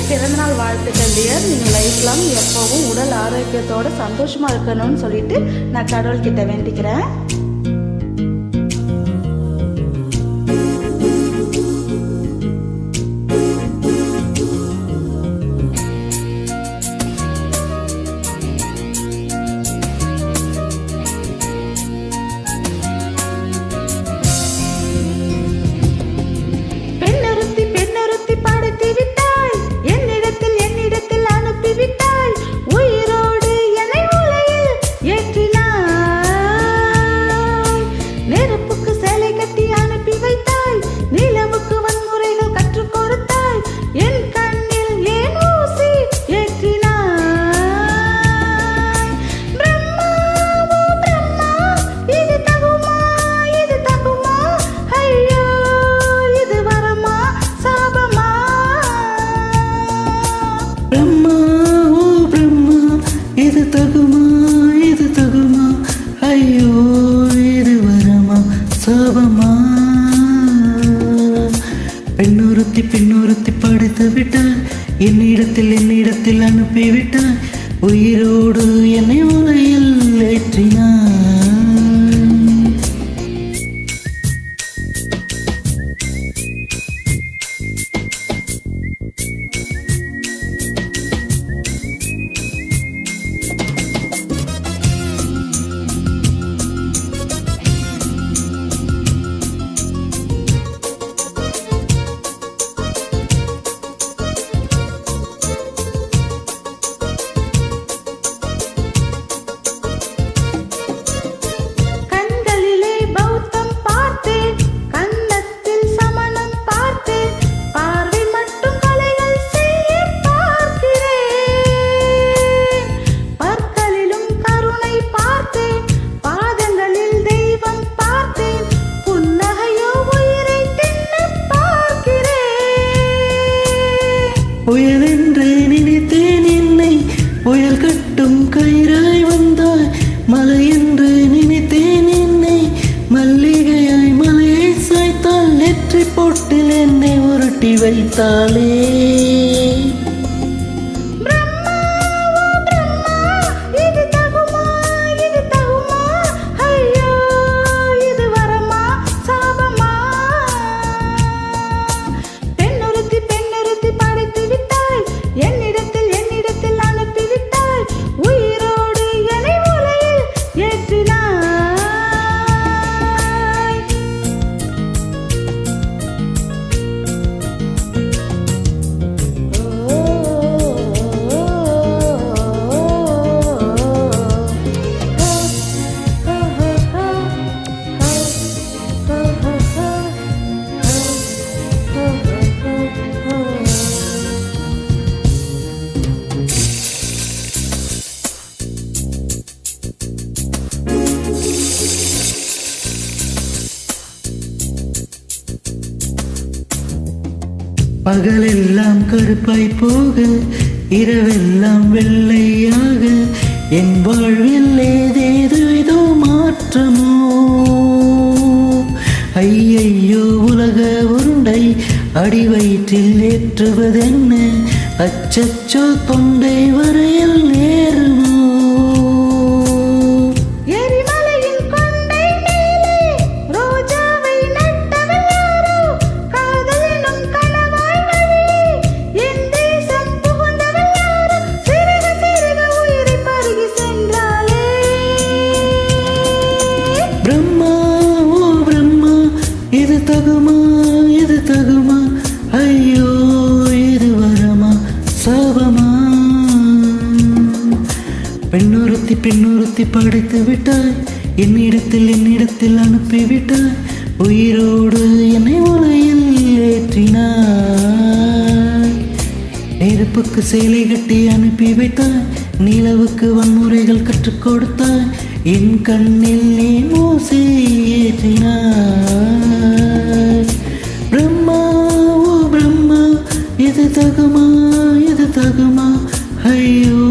பிறந்தநாள் வாழ்த்துக்கள் டியர். நீங்கள் லைஃப் லாங் எப்பவும் உடல் ஆரோக்கியத்தோட சந்தோஷமா இருக்கணும்னு சொல்லிட்டு நான் கடவுள்கிட்ட வேண்டிக்கிறேன். இது தகுமா, இது தகுமா, ஐயோ இது வரமா சாபமா? பெண்ணொருத்தி படித்து விட்டார், என்னிடத்தில் அனுப்பிவிட்டார், உயிரோடு என்னை உலகில் ஏற்றினார். புயல் என்று நினைத்தேன் என்னை, புயல் கட்டும் கயிறாய் வந்தாய். மலை என்று நினைத்தேன் என்னை, மல்லிகையாய் மலையை சாய்த்தால். நெற்றி போட்டில் என்னை உருட்டி வைத்தாளே. பகலெல்லாம் கருப்பாய் போக, இரவெல்லாம் வெள்ளையாக, என் வாழ்வில் ஏதேதோ மாற்றமோ. ஐயையோ உலக உருண்டை அடி வயிற்றில் ஏற்றுவதென்ன, அச்சச்சோ தொண்டை வரையில் நேருமோ. இது தகுமா, இது தகுமா, ஐயோ இது வரமா சாபமா? பெண்ணொருத்தி படித்து விட்டாய், என்னிடத்தில் அனுப்பிவிட்டாய், உயிரோடு என்னை உலகில் ஏற்றினாய். நெருப்புக்கு சேலை கட்டி அனுப்பி வைத்தாய், நிலவுக்கு வன்முறைகள் கற்றுக் கொடுத்தாய், என் கண்ணில் நீ மூசி ஏற்றினாய். பிரம்மா ஓ பிரம்மா, இது தகுமா, இது தகுமா, ஐயோ